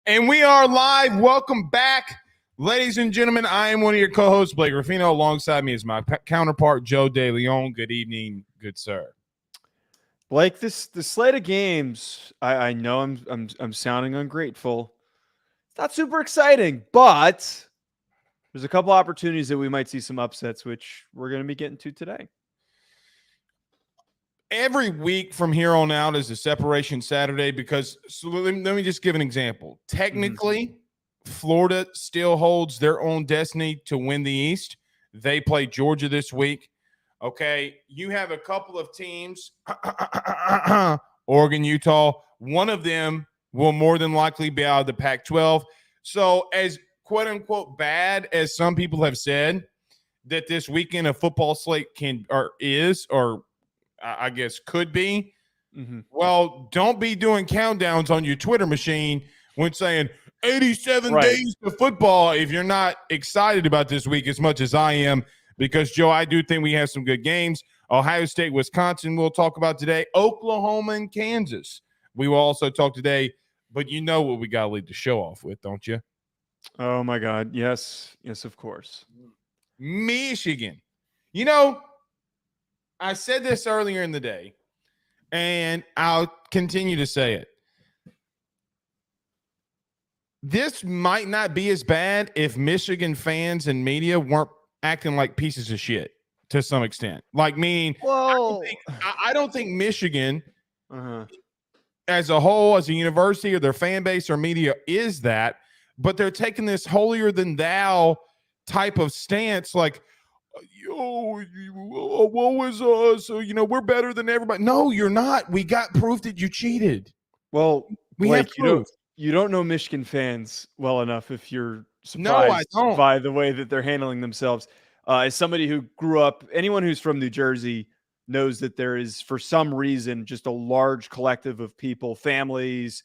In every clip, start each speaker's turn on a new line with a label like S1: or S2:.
S1: And we are live. Welcome back, ladies and gentlemen. I am one of your co-hosts, Blake Ruffino. Alongside me is my counterpart, Joe DeLeone. Good evening, good sir.
S2: Blake, the slate of games, I know I'm sounding ungrateful. It's not super exciting, but there's a couple opportunities that we might see some upsets, which we're going to be getting to today.
S1: Every week from here on out is a separation Saturday because let me just give an example. Technically, Florida still holds their own destiny to win the East. They play Georgia this week. Okay, you have a couple of teams, Oregon, Utah. One of them will more than likely be out of the Pac-12. So as quote-unquote bad as some people have said that this weekend a football slate I guess could be. Well, don't be doing countdowns on your Twitter machine when saying 87 days to football if you're not excited about this week as much as I am, because, Joe, I do think we have some good games. Ohio State, Wisconsin we'll talk about today. Oklahoma and Kansas we will also talk today, but you know what we got to lead the show off with, don't you?
S2: Oh, my God. Yes. Yes, of course.
S1: Michigan. You know, I said this earlier in the day, and I'll continue to say it. This might not be as bad if Michigan fans and media weren't acting like pieces of shit to some extent. Like, meaning, I don't think Michigan as a whole, as a university or their fan base or media is that, but they're taking this holier than thou type of stance, like, what was us? We're better than everybody. No, you're not. We got proof that you cheated.
S2: Well,
S1: we have proof.
S2: You don't know Michigan fans well enough if you're surprised by the way that they're handling themselves. As somebody who grew up, anyone who's from New Jersey knows that there is, for some reason, just a large collective of people, families,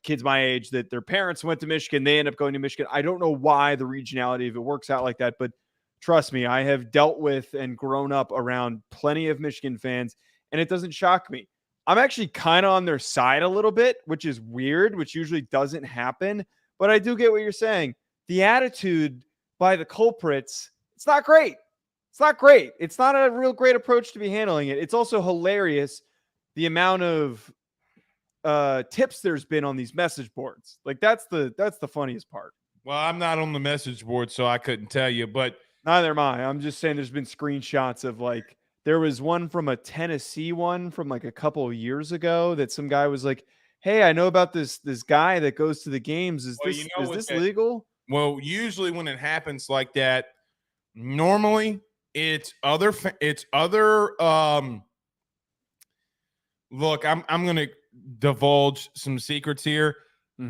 S2: kids my age, that their parents went to Michigan. They end up going to Michigan. I don't know why the regionality of it works out like that, but trust me, I have dealt with and grown up around plenty of Michigan fans, and it doesn't shock me. I'm actually kind of on their side a little bit, which is weird, which usually doesn't happen. But I do get what you're saying. The attitude by the culprits, it's not great. It's not great. It's not a real great approach to be handling it. It's also hilarious the amount of tips there's been on these message boards. Like, that's the funniest part.
S1: Well, I'm not on the message board, so I couldn't tell you, but
S2: neither am I. I'm just saying there's been screenshots of, like, there was one from a Tennessee one from like a couple of years ago that some guy was like, hey, I know about this guy that goes to the games. Is this legal?
S1: Well, usually when it happens like that, normally it's other look, I'm going to divulge some secrets here.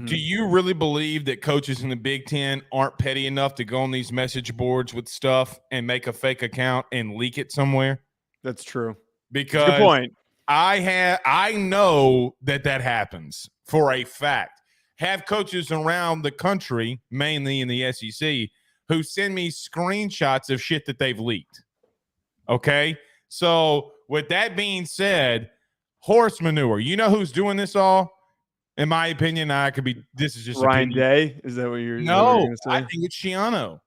S1: Do you really believe that coaches in the Big Ten aren't petty enough to go on these message boards with stuff and make a fake account and leak it somewhere?
S2: That's true.
S1: Because
S2: good point.
S1: I know that happens for a fact. Have coaches around the country, mainly in the SEC, who send me screenshots of shit that they've leaked. Okay? So with that being said, horse manure. You know who's doing this all? In my opinion, this is just
S2: Ryan Day. Is that what you're?
S1: No, I think it's Schiano.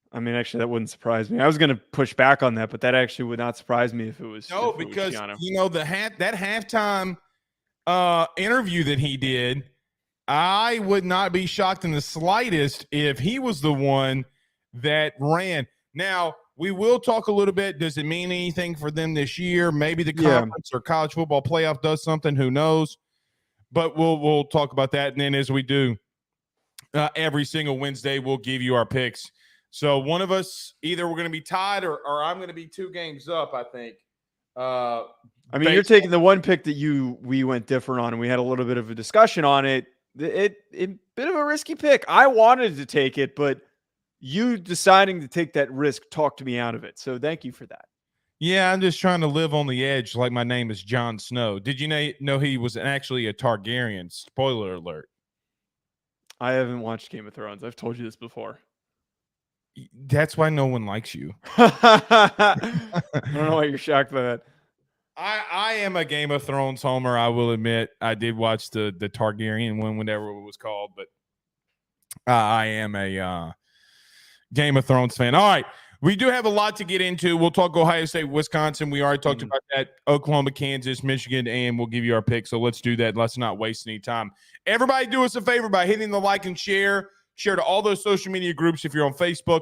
S2: I mean, actually, that wouldn't surprise me. I was going to push back on that, but that actually would not surprise me if it was.
S1: No, because that halftime interview that he did, I would not be shocked in the slightest if he was the one that ran. Now, we will talk a little bit. Does it mean anything for them this year? Maybe the conference or college football playoff does something. Who knows? But we'll talk about that. And then as we do every single Wednesday, we'll give you our picks. So one of us, either we're going to be tied or I'm going to be 2 games up, I think.
S2: I mean, you're taking the one pick that we went different on, and we had a little bit of a discussion on it. It bit of a risky pick. I wanted to take it, but you deciding to take that risk talked me out of it. So thank you for that.
S1: Yeah, I'm just trying to live on the edge like my name is Jon Snow. Did you know he was actually a Targaryen? Spoiler alert.
S2: I haven't watched Game of Thrones. I've told you this before.
S1: That's why no one likes you.
S2: I don't know why you're shocked by that.
S1: I am a Game of Thrones homer. I will admit I did watch the Targaryen one, whatever it was called, but I am a Game of Thrones fan. All right. We do have a lot to get into. We'll talk Ohio State, Wisconsin. We already talked about that. Oklahoma, Kansas, Michigan, and we'll give you our picks. So let's do that. Let's not waste any time. Everybody do us a favor by hitting the like and share. Share to all those social media groups if you're on Facebook.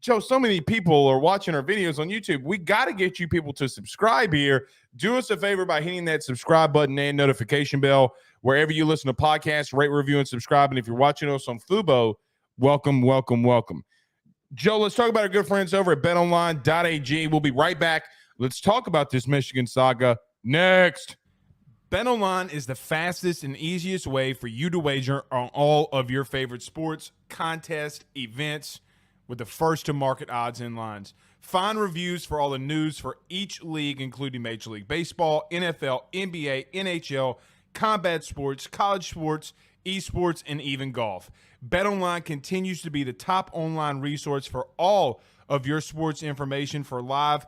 S1: Joe, so many people are watching our videos on YouTube. We got to get you people to subscribe here. Do us a favor by hitting that subscribe button and notification bell wherever you listen to podcasts. Rate, review, and subscribe. And if you're watching us on Fubo, welcome, welcome, welcome. Joe, let's talk about our good friends over at betonline.ag. We'll be right back. Let's talk about this Michigan saga next. BetOnline is the fastest and easiest way for you to wager on all of your favorite sports, contests, events with the first-to-market odds and lines. Find reviews for all the news for each league, including Major League Baseball, NFL, NBA, NHL, combat sports, college sports, esports, and even golf. BetOnline continues to be the top online resource for all of your sports information for live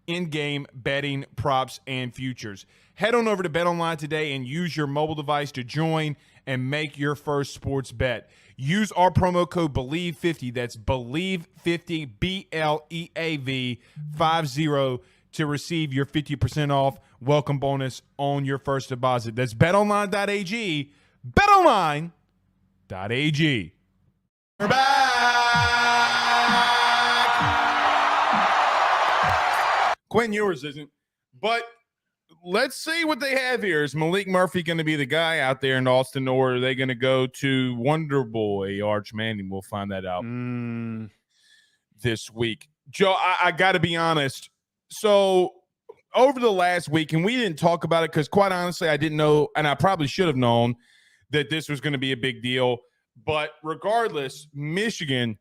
S1: in-game betting, props, and futures. Head on over to BetOnline today and use your mobile device to join and make your first sports bet. Use our promo code BELIEVE50, that's BELIEVE50, BLEAV 50, to receive your 50% off welcome bonus on your first deposit. That's betonline.ag, betonline.ag. We're back. Quinn Ewers isn't, but let's see what they have here. Is Malik Murphy going to be the guy out there in Austin, or are they going to go to Wonder Boy Arch Manning? We'll find that out this week. Joe, I got to be honest. So over the last week, and we didn't talk about it because quite honestly, I didn't know, and I probably should have known that this was going to be a big deal. But regardless, Michigan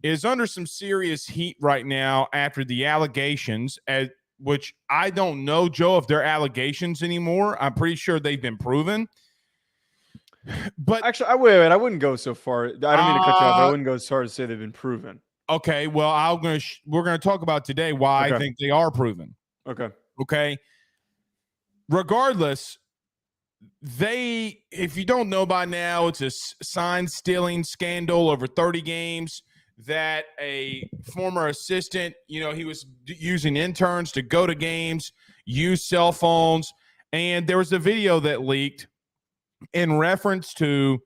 S1: is under some serious heat right now after the allegations, which I don't know, Joe, if they're allegations anymore. I'm pretty sure they've been proven. But
S2: actually, I wouldn't go so far. I don't mean to cut you off. I wouldn't go as far as to say they've been proven.
S1: Okay, well, we're going to talk about today why I think they are proven. Okay. Regardless, if you don't know by now, it's a sign stealing scandal over 30 games that a former assistant, he was using interns to go to games, use cell phones, and there was a video that leaked in reference to,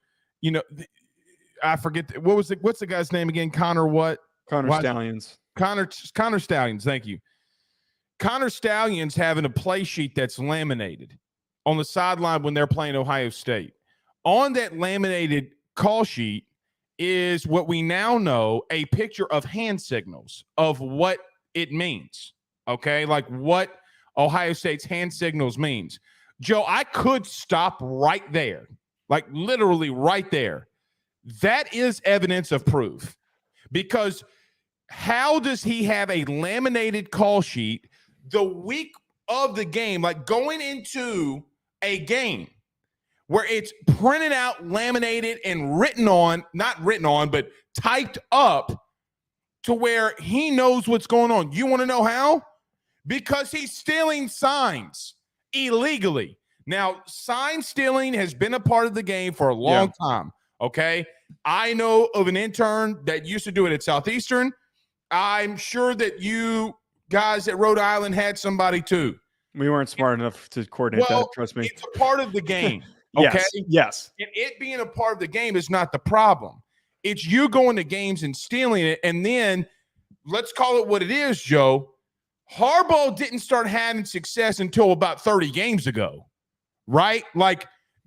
S1: I forget what's the guy's name again? Connor
S2: Stallions.
S1: Connor Stallions. Thank you. Connor Stallions having a play sheet that's laminated on the sideline when they're playing Ohio State. On that laminated call sheet is what we now know, a picture of hand signals of what it means. Okay, like what Ohio State's hand signals means. Joe, I could stop right there, like literally right there. That is evidence of proof, because how does he have a laminated call sheet the week of the game, like going into a game where it's printed out, laminated, and not written on, but typed up to where he knows what's going on? You want to know how? Because he's stealing signs illegally. Now, sign stealing has been a part of the game for a long time, okay? I know of an intern that used to do it at Southeastern. I'm sure that you guys at Rhode Island had somebody too.
S2: We weren't smart enough to coordinate that, trust me.
S1: It's a part of the game, okay?
S2: Yes.
S1: And it being a part of the game is not the problem. It's you going to games and stealing it, and then let's call it what it is, Joe. Harbaugh didn't start having success until about 30 games ago, right? Like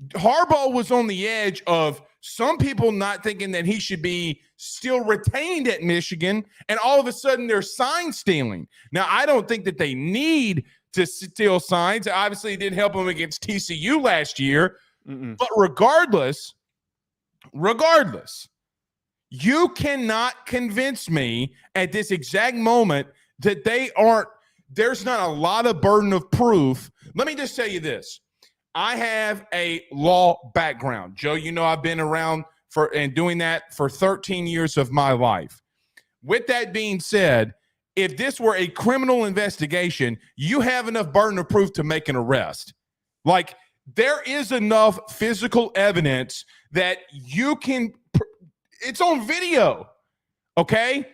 S1: Harbaugh was on the edge of some people not thinking that he should be still retained at Michigan, and all of a sudden they're sign stealing. Now, I don't think that they need to steal signs. Obviously, it didn't help them against TCU last year. But regardless, you cannot convince me at this exact moment that there's not a lot of burden of proof. Let me just tell you this. I have a law background. Joe, I've been around and doing that for 13 years of my life. With that being said, if this were a criminal investigation, you have enough burden of proof to make an arrest. Like, there is enough physical evidence that you can, it's on video, okay?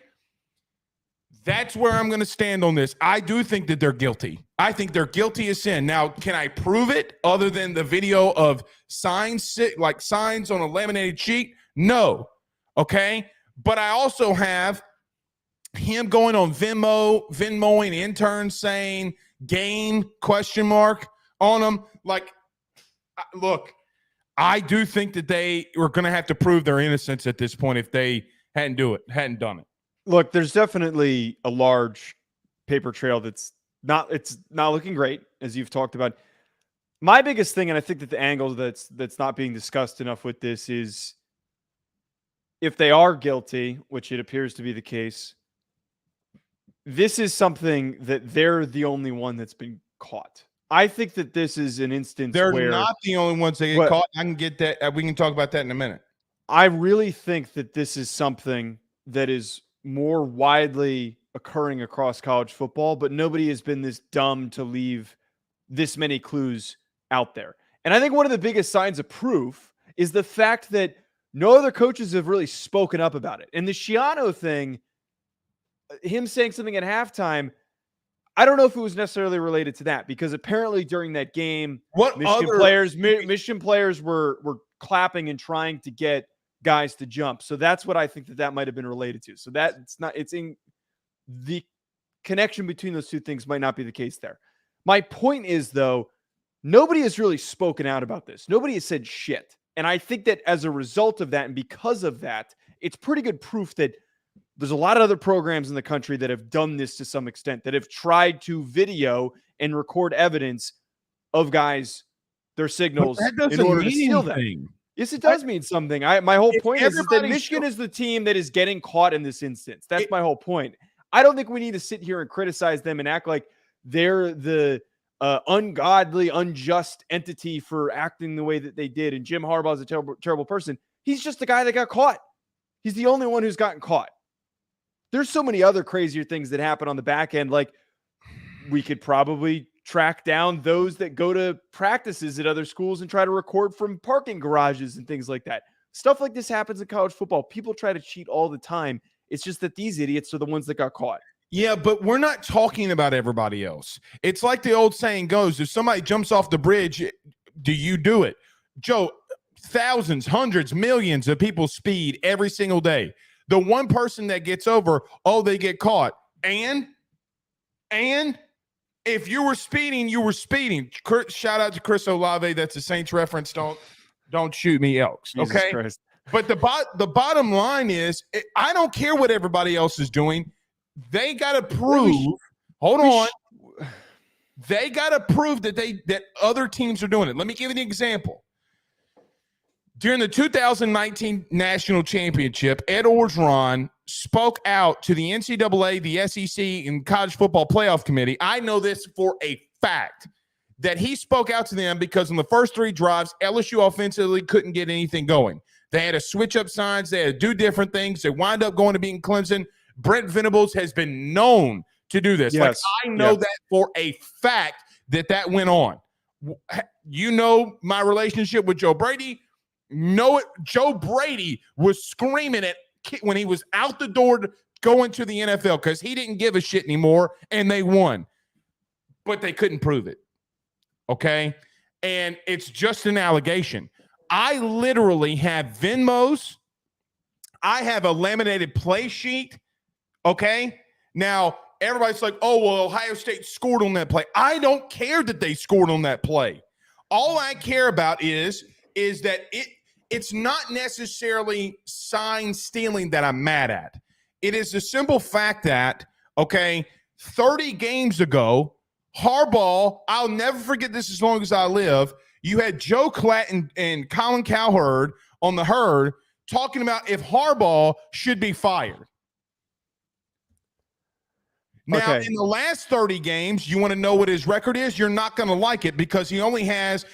S1: That's where I'm going to stand on this. I do think that they're guilty. I think they're guilty of sin. Now, can I prove it other than the video of signs, like signs on a laminated sheet? No. Okay. But I also have him going on Venmoing interns saying game ? On them. Like, look, I do think that they were going to have to prove their innocence at this point if they hadn't done it.
S2: Look, there's definitely a large paper trail it's not looking great, as you've talked about. My biggest thing, and I think that the angle that's not being discussed enough with this, is if they are guilty, which it appears to be the case, this is something that they're the only one that's been caught. I think that this is an instance
S1: they're
S2: where
S1: not the only ones that get caught. I can get that. We can talk about that in a minute.
S2: I really think that this is something that is more widely occurring across college football, but nobody has been this dumb to leave this many clues out there. And I think one of the biggest signs of proof is the fact that no other coaches have really spoken up about it. And the Schiano thing, him saying something at halftime, I don't know if it was necessarily related to that, because apparently during that game, Michigan players were clapping and trying to get guys to jump. So that's what I think that might have been related to. So it's in the connection between those two things might not be the case there. My point is, though, nobody has really spoken out about this. Nobody has said shit. And I think that as a result of that, and because of that, it's pretty good proof that there's a lot of other programs in the country that have done this to some extent, that have tried to video and record evidence of guys, their signals, in order to steal them. Yes, it does mean something. My whole point is that Michigan is the team that is getting caught in this instance. That's my whole point. I don't think we need to sit here and criticize them and act like they're the ungodly, unjust entity for acting the way that they did. And Jim Harbaugh is a terrible, terrible person. He's just the guy that got caught. He's the only one who's gotten caught. There's so many other crazier things that happen on the back end. Like, we could probably track down those that go to practices at other schools and try to record from parking garages and things like that. Stuff like this happens in college football. People try to cheat all the time. It's just that these idiots are the ones that got caught.
S1: Yeah, but we're not talking about everybody else. It's like the old saying goes, if somebody jumps off the bridge, do you do it? Joe, thousands, hundreds, millions of people speed every single day. The one person that gets over, they get caught. And if you were speeding, you were speeding. Shout out to Chris Olave. That's a Saints reference. Don't shoot me, Elks. Okay. But the bottom line is, I don't care what everybody else is doing. They got to prove. Hold on. They got to prove that other teams are doing it. Let me give you an example. During the 2019 National Championship, Ed Orgeron spoke out to the NCAA, the SEC, and College Football Playoff Committee. I know this for a fact, that he spoke out to them because in the first 3 drives, LSU offensively couldn't get anything going. They had to switch up signs. They had to do different things. They wind up going to beating Clemson. Brent Venables has been known to do this.
S2: Yes.
S1: Like, I know that for a fact that went on. You know my relationship with Joe Brady. Know it. Joe Brady was screaming at when he was out the door to go into the NFL because he didn't give a shit anymore, and they won. But they couldn't prove it. Okay? And it's just an allegation. I literally have Venmos. I have a laminated play sheet. Okay? Now, everybody's like, oh, well, Ohio State scored on that play. I don't care that they scored on that play. All I care about is that it's not necessarily sign stealing that I'm mad at. It is the simple fact that, 30 games ago, Harbaugh, I'll never forget this as long as I live, you had Joe Klatt and Colin Cowherd on the Herd talking about if Harbaugh should be fired. Now, in the last 30 games, you want to know what his record is? You're not going to like it because he has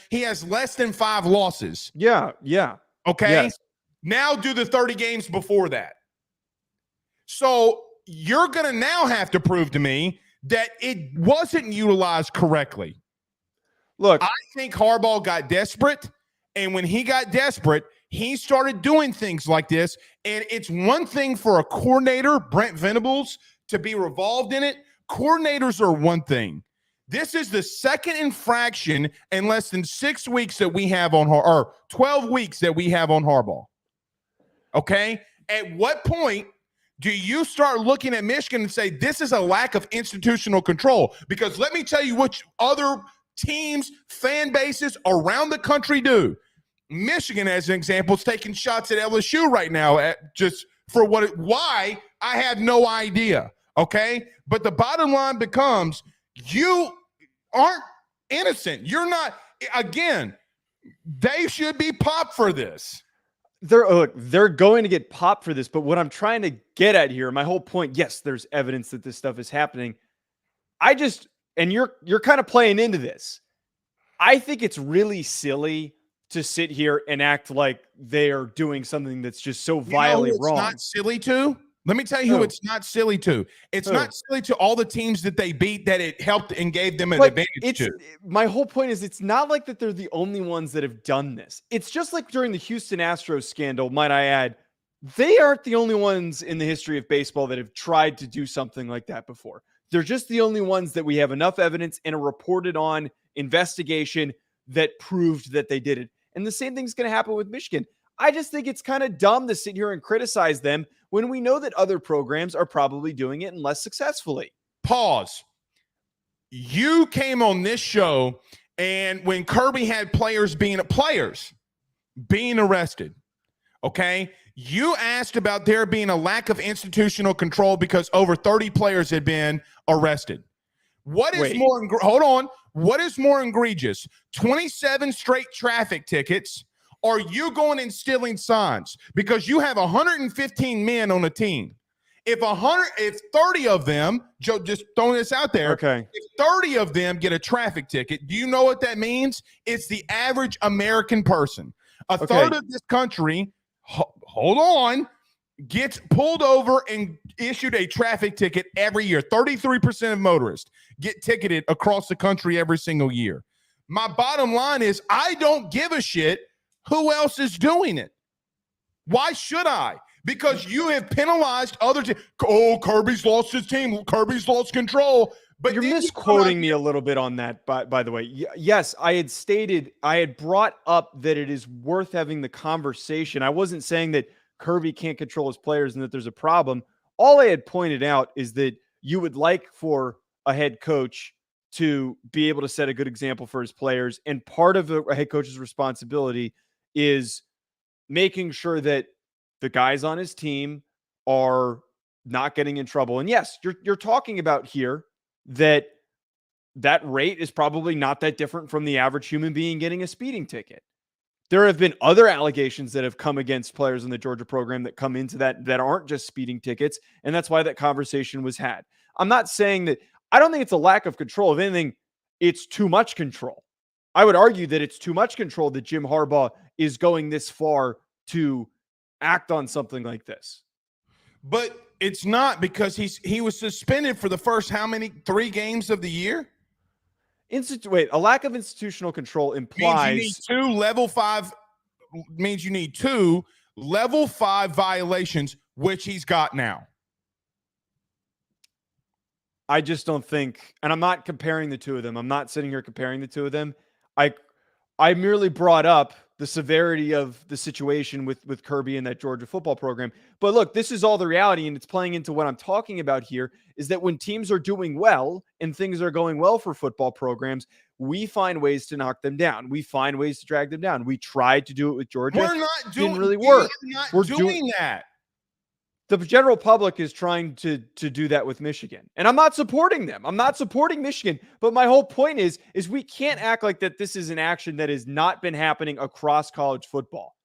S1: less than 5 losses.
S2: Yeah.
S1: Okay?
S2: Yes.
S1: Now do the 30 games before that. So you're going to now have to prove to me that it wasn't utilized correctly.
S2: Look,
S1: I think Harbaugh got desperate, and when he got desperate, he started doing things like this. And it's one thing for a coordinator, Brent Venables, to be revolved in it. Coordinators are one thing. This is the second infraction in less than 6 weeks that we have on or 12 weeks that we have on Harbaugh. Okay? At what point do you start looking at Michigan and say this is a lack of institutional control? Because let me tell you what other teams, fan bases around the country do. Michigan, as an example, is taking shots at LSU right now at just for why, I have no idea, okay? But the bottom line becomes you aren't innocent. You're not, again, they should be popped for this.
S2: They're going to get popped for this, but what I'm trying to get at here, my whole point, yes, there's evidence that this stuff is happening. And you're kind of playing into this. I think it's really silly to sit here and act like they are doing something that's just so vilely wrong.
S1: It's not silly to. Let me tell you who it's not silly to. It's not silly to all the teams that they beat that it helped and gave them an advantage to.
S2: My whole point is it's not like that they're the only ones that have done this. It's just like during the Houston Astros scandal, might I add, they aren't the only ones in the history of baseball that have tried to do something like that before. They're just the only ones that we have enough evidence and a reported on investigation that proved that they did it. And the same thing's going to happen with Michigan. I just think it's kind of dumb to sit here and criticize them when we know that other programs are probably doing it and less successfully.
S1: Pause. You came on this show, and when Kirby had players being arrested, okay, you asked about there being a lack of institutional control because over 30 players had been arrested. What is What is more egregious? 27 straight traffic tickets, or you going and stealing signs? Because you have 115 men on a team. If 30 of them, Joe, just throwing this out there,
S2: okay,
S1: if 30 of them get a traffic ticket, do you know what that means? It's the average American person. A third of this country, hold on, gets pulled over and issued a traffic ticket every year. 33% of motorists get ticketed across the country every single year. My bottom line is I don't give a shit who else is doing it. Why should I? Because you have penalized other teams. Oh, Kirby's lost his team. Kirby's lost control. But
S2: you're misquoting me a little bit on that, by the way. Yes, I had brought up that it is worth having the conversation. I wasn't saying that Kirby can't control his players and that there's a problem. All I had pointed out is that you would like for a head coach to be able to set a good example for his players. And part of a head coach's responsibility is making sure that the guys on his team are not getting in trouble. And yes, you're talking about here that rate is probably not that different from the average human being getting a speeding ticket. There have been other allegations that have come against players in the Georgia program that come into that aren't just speeding tickets. And that's why that conversation was had. I'm not saying that, I don't think it's a lack of control. If anything, it's too much control. I would argue that it's too much control that Jim Harbaugh is going this far to act on something like this.
S1: But it's not, because he was suspended for the first 3 games of the year?
S2: A lack of institutional control implies
S1: means you need two level 5 violations, which he's got now.
S2: I just don't think, and I'm not comparing the two of them. I'm not sitting here comparing the two of them. I merely brought up the severity of the situation with Kirby and that Georgia football program. But look, this is all the reality, and it's playing into what I'm talking about here, is that when teams are doing well and things are going well for football programs, we find ways to knock them down. We find ways to drag them down. We tried to do it with Georgia.
S1: We're not doing,
S2: didn't really work.
S1: We're doing that.
S2: The general public is trying to do that with Michigan. And I'm not supporting them. I'm not supporting Michigan. But my whole point is we can't act like that this is an action that has not been happening across college football.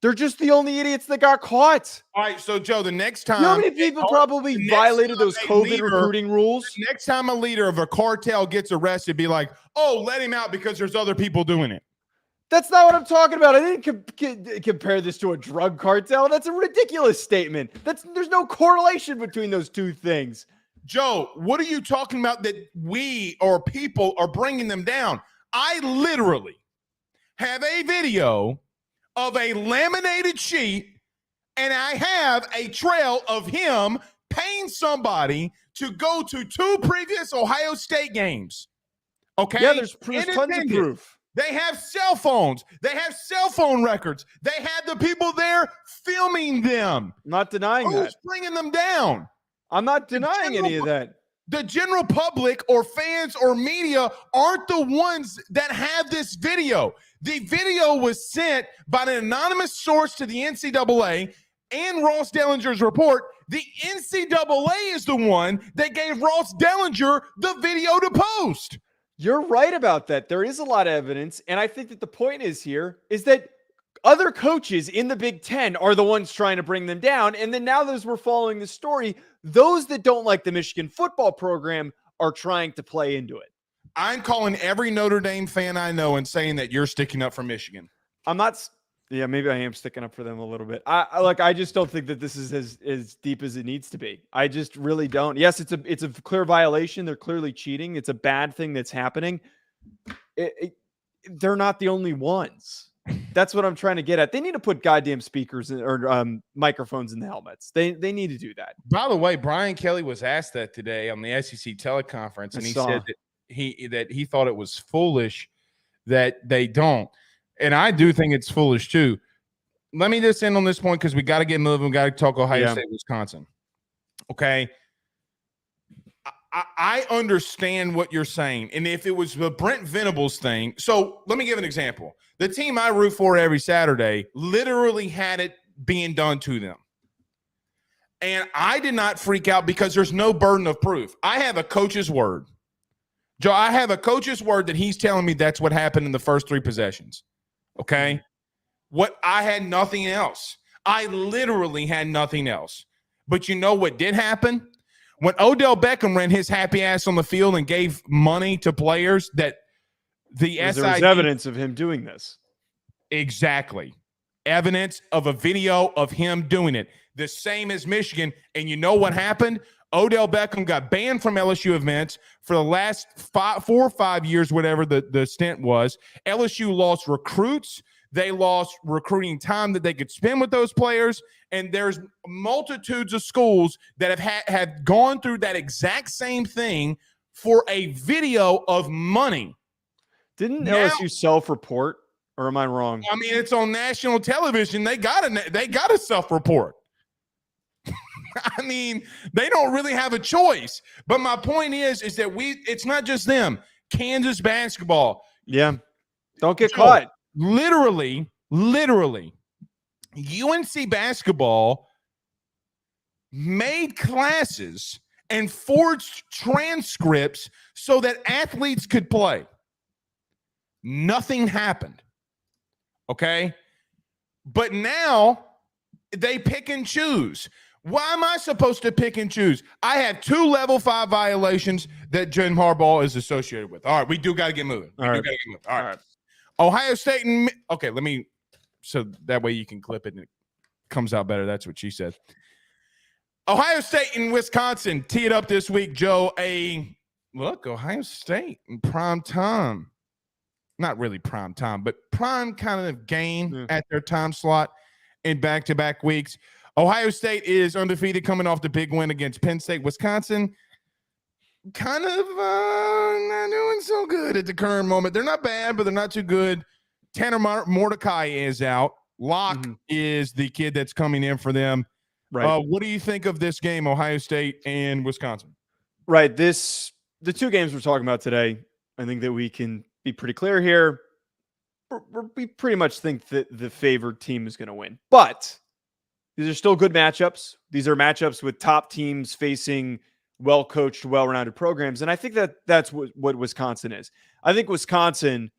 S2: They're just the only idiots that got caught.
S1: All right, so Joe, the next time...
S2: You know how many people probably violated those COVID recruiting rules?
S1: The next time a leader of a cartel gets arrested, be like, oh, let him out because there's other people doing it.
S2: That's not what I'm talking about. I didn't compare this to a drug cartel. That's a ridiculous statement. There's no correlation between those two things.
S1: Joe, what are you talking about that we or people are bringing them down? I literally have a video of a laminated sheet, and I have a trail of him paying somebody to go to 2 previous Ohio State games. Okay?
S2: Yeah, there's tons of proof.
S1: They have cell phones. They have cell phone records. They had the people there filming them.
S2: Not denying that.
S1: Who's bringing them down?
S2: I'm not denying any of that.
S1: The general public or fans or media aren't the ones that have this video. The video was sent by an anonymous source to the NCAA and Ross Dellinger's report. The NCAA is the one that gave Ross Dellinger the video to post.
S2: You're right about that. There is a lot of evidence. And I think that the point is that other coaches in the Big Ten are the ones trying to bring them down. And then now as we're following the story, those that don't like the Michigan football program are trying to play into it.
S1: I'm calling every Notre Dame fan I know and saying that you're sticking up for Michigan.
S2: I'm not. Yeah, maybe I am sticking up for them a little bit. I just don't think that this is as deep as it needs to be. I just really don't. Yes, it's a clear violation. They're clearly cheating. It's a bad thing that's happening. They're not the only ones. That's what I'm trying to get at. They need to put goddamn speakers or microphones in the helmets. They need to do that.
S1: By the way, Brian Kelly was asked that today on the SEC teleconference, and he said that he thought it was foolish that they don't. And I do think it's foolish too. Let me just end on this point because we got to get moving. We got to talk Ohio State, Wisconsin. Okay. I understand what you're saying. And if it was the Brent Venables thing, so let me give an example. The team I root for every Saturday literally had it being done to them. And I did not freak out because there's no burden of proof. I have a coach's word. Joe, I have a coach's word that he's telling me that's what happened in the first 3 possessions. Okay? What I had nothing else. I literally had nothing else. But you know what did happen? When Odell Beckham ran his happy ass on the field and gave money to players that there was
S2: evidence of him doing this.
S1: Exactly. Evidence of a video of him doing it. The same as Michigan. And you know what happened? Odell Beckham got banned from LSU events for the last 4 or 5 years, whatever the stint was. LSU lost recruits. They lost recruiting time that they could spend with those players. And there's multitudes of schools that have gone through that exact same thing for a video of money.
S2: Didn't LSU self-report, or am I wrong?
S1: I mean, it's on national television. They got a self-report. I mean, they don't really have a choice. But my point is that it's not just them. Kansas basketball.
S2: Yeah. Don't get caught.
S1: Literally, UNC basketball made classes and forged transcripts so that athletes could play. Nothing happened. Okay? But now they pick and choose. Why am I supposed to pick and choose? I have 2 level 5 violations that Jim Harbaugh is associated with. All right, we do got to get moving. All right. Ohio State and so that way you can clip it and it comes out better. That's what she said. Ohio State and Wisconsin tee it up this week, Joe. Ohio State in prime time. Not really prime time, but prime kind of game at their time slot in back-to-back weeks. Ohio State is undefeated coming off the big win against Penn State. Wisconsin kind of not doing so good at the current moment. They're not bad, but they're not too good. Tanner Mordecai is out. Locke is the kid that's coming in for them. Right. What do you think of this game, Ohio State and Wisconsin?
S2: Right. The 2 games we're talking about today, I think that we can be pretty clear here. We pretty much think that the favored team is going to win. But these are still good matchups. These are matchups with top teams facing well-coached, well-rounded programs. And I think that's what Wisconsin is. I think Wisconsin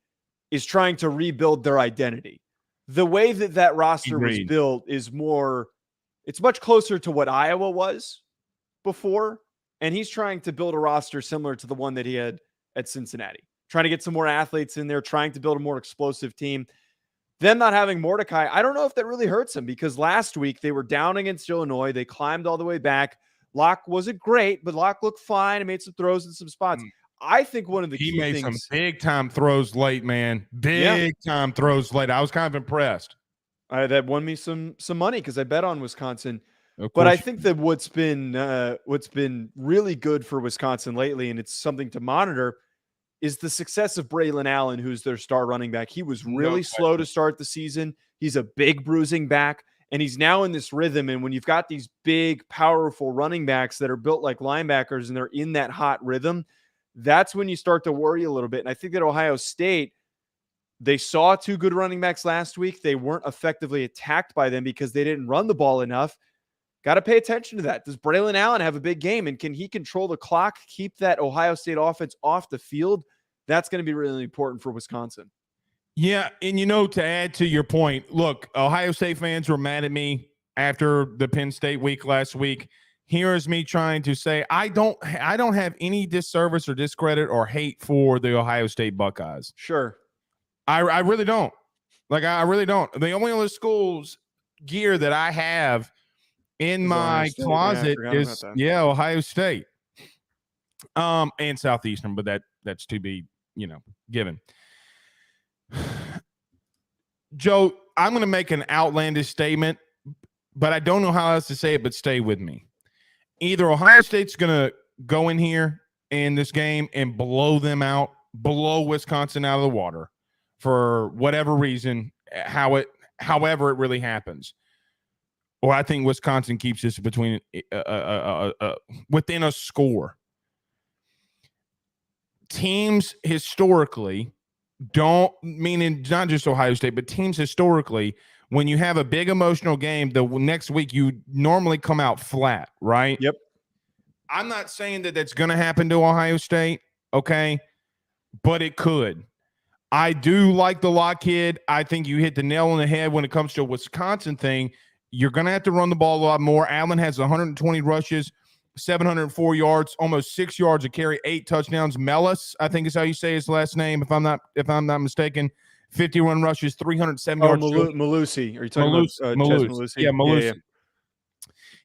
S2: is trying to rebuild their identity. The way that roster was built is it's much closer to what Iowa was before. And he's trying to build a roster similar to the one that he had at Cincinnati, trying to get some more athletes in there, trying to build a more explosive team. them not having Mordecai, I don't know if that really hurts them, because last week they were down against Illinois. They climbed all the way back. Locke wasn't great, but Locke looked fine and made some throws in some spots. I think one of the key things,
S1: he made some big time throws late, man. Big time throws late. I was kind of impressed.
S2: That won me some money because I bet on Wisconsin. But I think that what's been really good for Wisconsin lately, and it's something to monitor, is the success of Braylon Allen, who's their star running back. He was really slow to start the season. He's a big bruising back, and he's now in this rhythm. And when you've got these big, powerful running backs that are built like linebackers and they're in that hot rhythm, that's when you start to worry a little bit. And I think that Ohio State, they saw two good running backs last week. They weren't effectively attacked by them because they didn't run the ball enough. Got to pay attention to that. Does Braylon Allen have a big game, and can he control the clock, keep that Ohio State offense off the field? That's going to be really important for Wisconsin.
S1: Yeah, and to add to your point, look, Ohio State fans were mad at me after the Penn State week last week. Here's me trying to say I don't have any disservice or discredit or hate for the Ohio State Buckeyes.
S2: Sure.
S1: I really don't. I really don't. The only other school's gear that I have in my closet is Ohio State. And Southeastern, but that's to be, given. Joe, I'm going to make an outlandish statement, but I don't know how else to say it, but stay with me. Either Ohio State's going to go in here in this game and blow them out, blow Wisconsin out of the water for whatever reason, however it really happens. Or I think Wisconsin keeps this between within a score. Teams historically don't, meaning not just Ohio State, but teams historically, when you have a big emotional game, the next week you normally come out flat, right?
S2: Yep.
S1: I'm not saying that that's going to happen to Ohio State, okay? But it could. I do like the Locke kid. I think you hit the nail on the head when it comes to a Wisconsin thing. You're going to have to run the ball a lot more. Allen has 120 rushes, 704 yards, almost 6 yards a carry, 8 touchdowns. Mellis, I think is how you say his last name, if I'm not mistaken. 51 rushes, 307 yards.
S2: Malusi. Are you talking about Malusi?
S1: Yeah, Malusi. Yeah.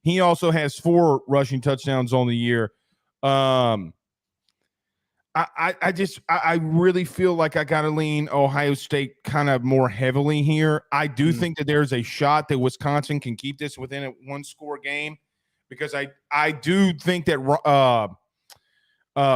S1: He also has 4 rushing touchdowns on the year. I really feel like I got to lean Ohio State kind of more heavily here. I do think that there's a shot that Wisconsin can keep this within a 1-score game, because I do think that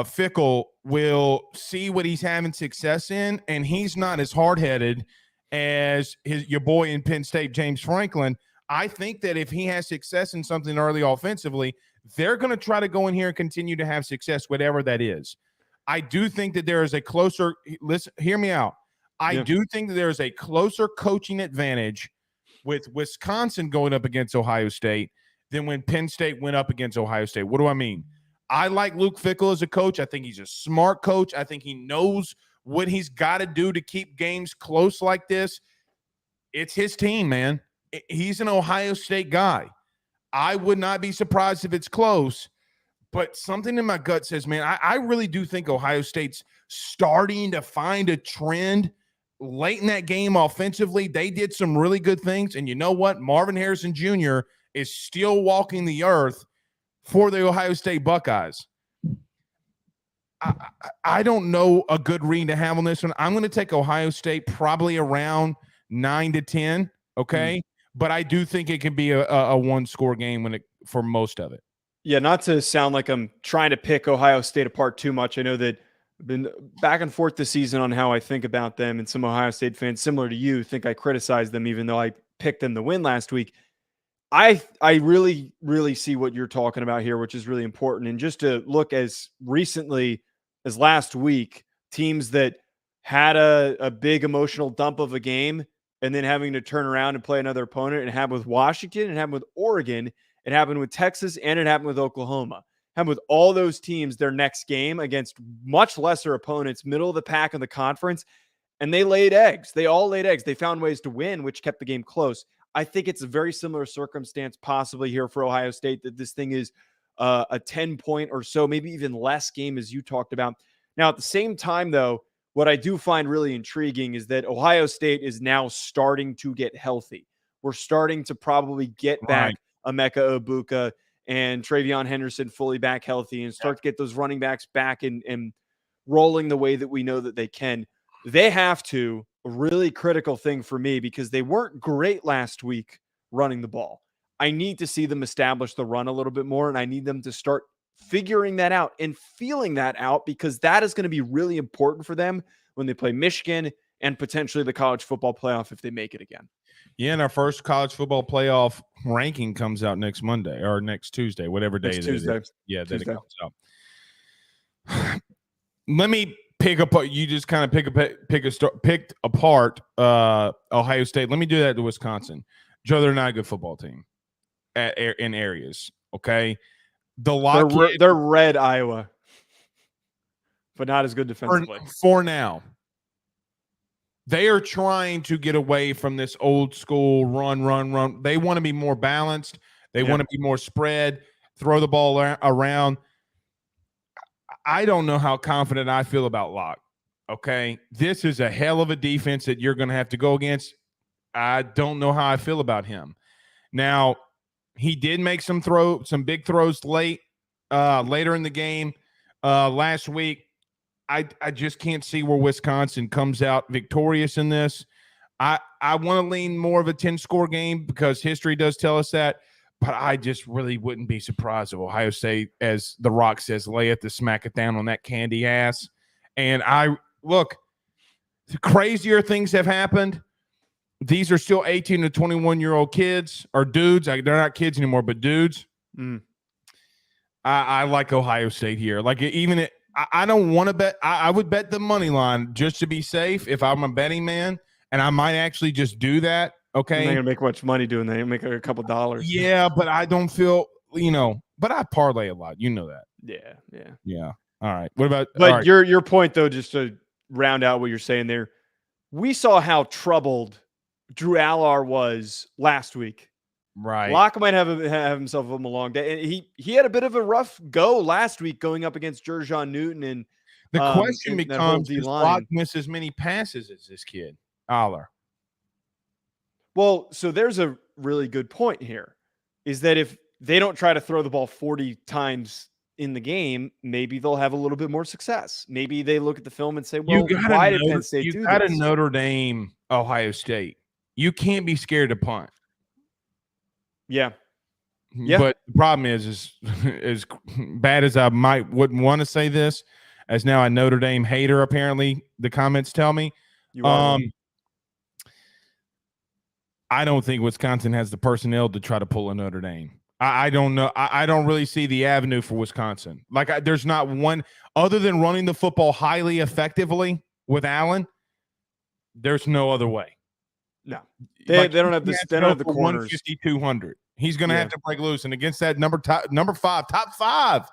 S1: Fickle will see what he's having success in, and he's not as hard-headed as your boy in Penn State, James Franklin. I think that if he has success in something early offensively, they're going to try to go in here and continue to have success, whatever that is. I do think that there is a closer – listen, hear me out. I do think that there is a closer coaching advantage with Wisconsin going up against Ohio State than when Penn State went up against Ohio State. What do I mean? I like Luke Fickell as a coach. I think he's a smart coach. I think he knows what he's got to do to keep games close like this. It's his team, man. He's an Ohio State guy. I would not be surprised if it's close, but something in my gut says, man, I really do think Ohio State's starting to find a trend late in that game offensively. They did some really good things, and you know what? Marvin Harrison Jr. is still walking the earth for the Ohio State Buckeyes. I don't know a good read to have on this one. I'm going to take Ohio State probably around 9-10, okay? But I do think it can be a 1-score game for most of it.
S2: Yeah, not to sound like I'm trying to pick Ohio State apart too much. I know that I've been back and forth this season on how I think about them, and some Ohio State fans, similar to you, think I criticized them even though I picked them to win last week. I really, really see what you're talking about here, which is really important. And just to look as recently as last week, teams that had a big emotional dump of a game and then having to turn around and play another opponent. It happened with Washington, it happened with Oregon, it happened with Texas, and it happened with Oklahoma. It happened with all those teams their next game against much lesser opponents, middle of the pack in the conference, and they laid eggs. They all laid eggs. They found ways to win, which kept the game close. I think it's a very similar circumstance possibly here for Ohio State, that this thing is a 10-point or so, maybe even less game as you talked about. Now, at the same time, though, What I do find really intriguing is that Ohio State is now starting to get healthy. We're starting to probably get back Emeka Egbuka and Travion Henderson fully back healthy and start to get those running backs back and rolling the way that we know that they can. They have to, a really critical thing for me, because they weren't great last week running the ball. I need to see them establish the run a little bit more, and I need them to start figuring that out and feeling that out, because that is going to be really important for them when they play Michigan and potentially the college football playoff if they make it again.
S1: Yeah, and our first college football playoff ranking comes out next Monday or next Tuesday, whatever day it is. Yeah, then it comes out. Let me pick apart. You just kind of picked apart Ohio State. Let me do that to Wisconsin. Joe, they're not a good football team in areas. Okay,
S2: they're red Iowa, but not as good defensively
S1: for now. They are trying to get away from this old school run. They want to be more balanced. They want to be more spread, throw the ball around. I don't know how confident I feel about Locke. Okay. This is a hell of a defense that you're going to have to go against. I don't know how I feel about him. Now, he did make some big throws later in the game last week. I just can't see where Wisconsin comes out victorious in this. I want to lean more of a 10-score game because history does tell us that, but I just really wouldn't be surprised if Ohio State, as The Rock says, lay it to smack it down on that candy ass. And look, crazier things have happened. These are still 18 to 21-year-old kids or dudes. They're not kids anymore, but dudes. I like Ohio State here. Like I don't want to bet. I would bet the money line just to be safe if I'm a betting man, and I might actually just do that. Okay,
S2: I'm not gonna make much money doing that. You make a couple dollars.
S1: Yeah, but I don't feel, but I parlay a lot. You know that. Yeah. All right. What about?
S2: But your point though, just to round out what you're saying there, we saw how troubled Drew Allar was last week.
S1: Right.
S2: Locke might have himself a long day. He had a bit of a rough go last week going up against Jer'Jon Newton. And
S1: the question becomes, does Locke miss as many passes as this kid, Allar?
S2: Well, so there's a really good point here, is that if they don't try to throw the ball 40 times in the game, maybe they'll have a little bit more success. Maybe they look at the film and say, well, why did Penn State do this?
S1: You got a Notre Dame, Ohio State. You can't be scared to punt.
S2: Yeah.
S1: But the problem is as bad as I wouldn't want to say this, as now a Notre Dame hater, apparently the comments tell me. I don't think Wisconsin has the personnel to try to pull a Notre Dame. I don't know. I don't really see the avenue for Wisconsin. Like there's not one other than running the football highly effectively with Allen. There's no other way.
S2: No, they don't have this. They don't have the corners.
S1: 150, 200. He's going to have to break loose, and against that number 5, top 5.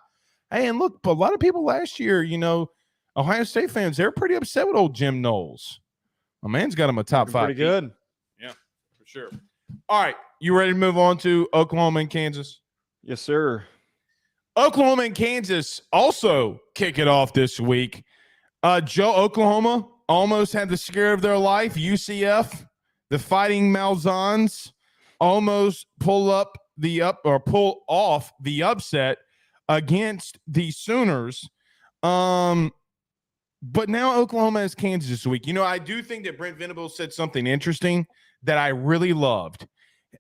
S1: Hey, and look, a lot of people last year, Ohio State fans, they're pretty upset with old Jim Knowles. My man's got him a top 5.
S2: Pretty good.
S1: Yeah, for sure. All right, you ready to move on to Oklahoma and Kansas?
S2: Yes, sir.
S1: Oklahoma and Kansas also kick it off this week. Joe, Oklahoma almost had the scare of their life. UCF. The Fighting Malzahns almost pull off the upset against the Sooners. But now Oklahoma has Kansas this week. I do think that Brent Venables said something interesting that I really loved.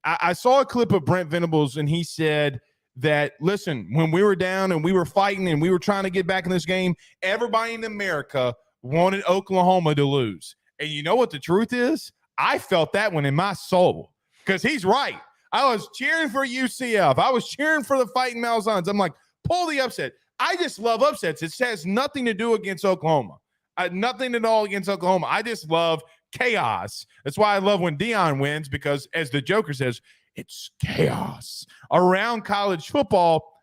S1: I saw a clip of Brent Venables, and he said that, listen, when we were down and we were fighting and we were trying to get back in this game, everybody in America wanted Oklahoma to lose. And you know what the truth is? I felt that one in my soul because he's right. I was cheering for UCF. I was cheering for the Fighting Malzahns. I'm like, pull the upset. I just love upsets. It has nothing to do against Oklahoma. Nothing at all against Oklahoma. I just love chaos. That's why I love when Deion wins, because as the Joker says, it's chaos around college football.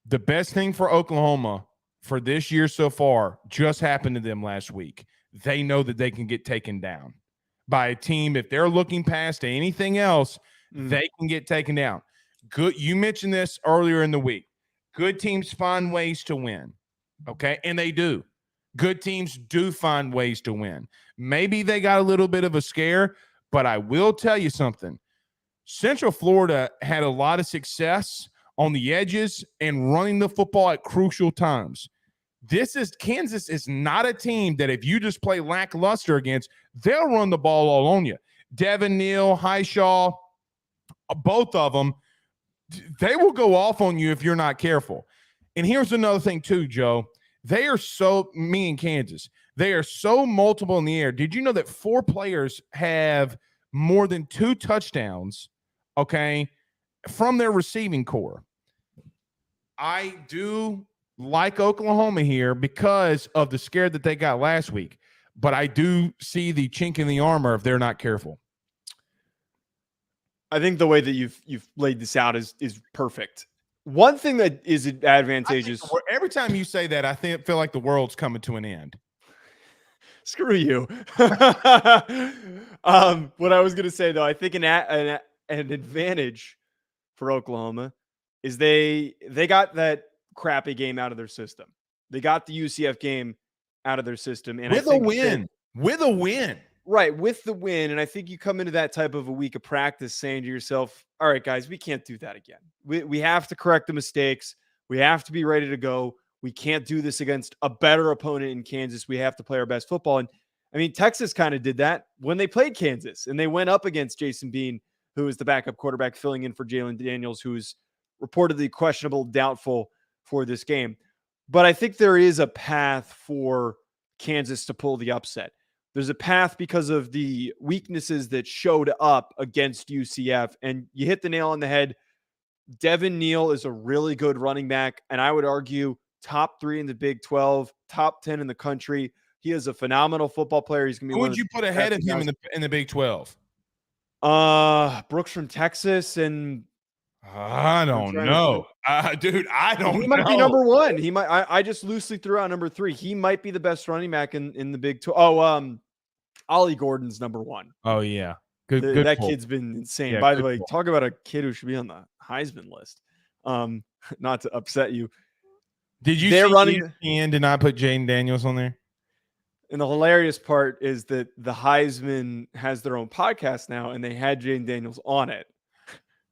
S1: The best thing for Oklahoma for this year so far just happened to them last week. They know that they can get taken down by a team. If they're looking past anything else, they can get taken down. Good. You mentioned this earlier in the week. Good teams find ways to win. Okay. And they do. good teams do find ways to win. Maybe they got a little bit of a scare, but I will tell you something. Central Florida had a lot of success on the edges and running the football at crucial times. Kansas is not a team that if you just play lackluster against, they'll run the ball all on you. Devin Neal, Highshaw, both of them, they will go off on you if you're not careful. And here's another thing too, Joe. Me and Kansas, they are so multiple in the air. Did you know that 4 players have more than 2 touchdowns, okay, from their receiving core? I do like Oklahoma here because of the scare that they got last week, but I do see the chink in the armor if they're not careful.
S2: I think the way that you've laid this out is perfect. One thing that is advantageous.
S1: Every time you say that, I feel like the world's coming to an end.
S2: Screw you. What I was going to say, though, I think an advantage for Oklahoma is they got that crappy game out of their system. They got the UCF game out of their system. And
S1: with a win.
S2: Right, with the win. And I think you come into that type of a week of practice saying to yourself, all right, guys, we can't do that again. We have to correct the mistakes. We have to be ready to go. We can't do this against a better opponent in Kansas. We have to play our best football. And I mean, Texas kind of did that when they played Kansas and they went up against Jason Bean, who was the backup quarterback filling in for Jalen Daniels, who's reportedly questionable, doubtful for this game. But I think there is a path for Kansas to pull the upset. There's a path because of the weaknesses that showed up against UCF. And you hit the nail on the head. Devin Neal is a really good running back. And I would argue top 3 in the Big 12, top 10 in the country. He is a phenomenal football player. He's going to be.
S1: Who would you put ahead of him in the Big 12?
S2: Brooks from Texas and
S1: I don't know. Dude, I don't know.
S2: He might be number 1. He might. I just loosely threw out number 3. He might be the best running back in the Big 12. Ollie Gordon's number 1.
S1: Oh, yeah. Good
S2: that
S1: pull.
S2: Kid's been insane.
S1: Yeah,
S2: by the way,
S1: pull.
S2: Talk about a kid who should be on the Heisman list. Not to upset you.
S1: Did you see ESPN did not put Jaden Daniels on there?
S2: And the hilarious part is that the Heisman has their own podcast now, and they had Jaden Daniels on it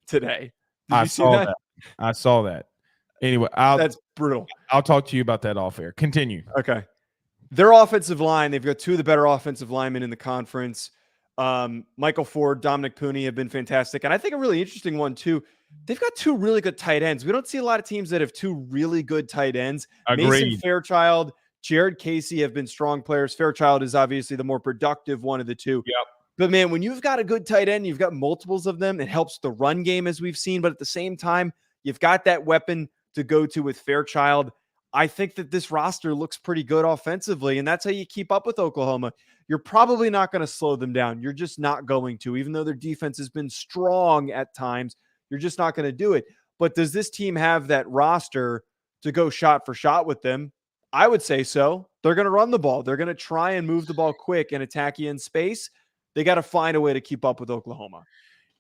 S2: today.
S1: I saw that. I saw that. Anyway,
S2: that's brutal.
S1: I'll talk to you about that off air. Continue.
S2: Okay. Their offensive line, they've got 2 of the better offensive linemen in the conference. Michael Ford, Dominic Pooney have been fantastic. And I think a really interesting one, too. They've got 2 really good tight ends. We don't see a lot of teams that have 2 really good tight ends.
S1: Agreed.
S2: Mason Fairchild, Jared Casey have been strong players. Fairchild is obviously the more productive one of the 2.
S1: Yep.
S2: But, man, when you've got a good tight end, you've got multiples of them. It helps the run game, as we've seen. But at the same time, you've got that weapon to go to with Fairchild. I think that this roster looks pretty good offensively, and that's how you keep up with Oklahoma. You're probably not going to slow them down. You're just not going to. Even though their defense has been strong at times, you're just not going to do it. But does this team have that roster to go shot for shot with them? I would say so. They're going to run the ball. They're going to try and move the ball quick and attack you in space. They got to find a way to keep up with Oklahoma.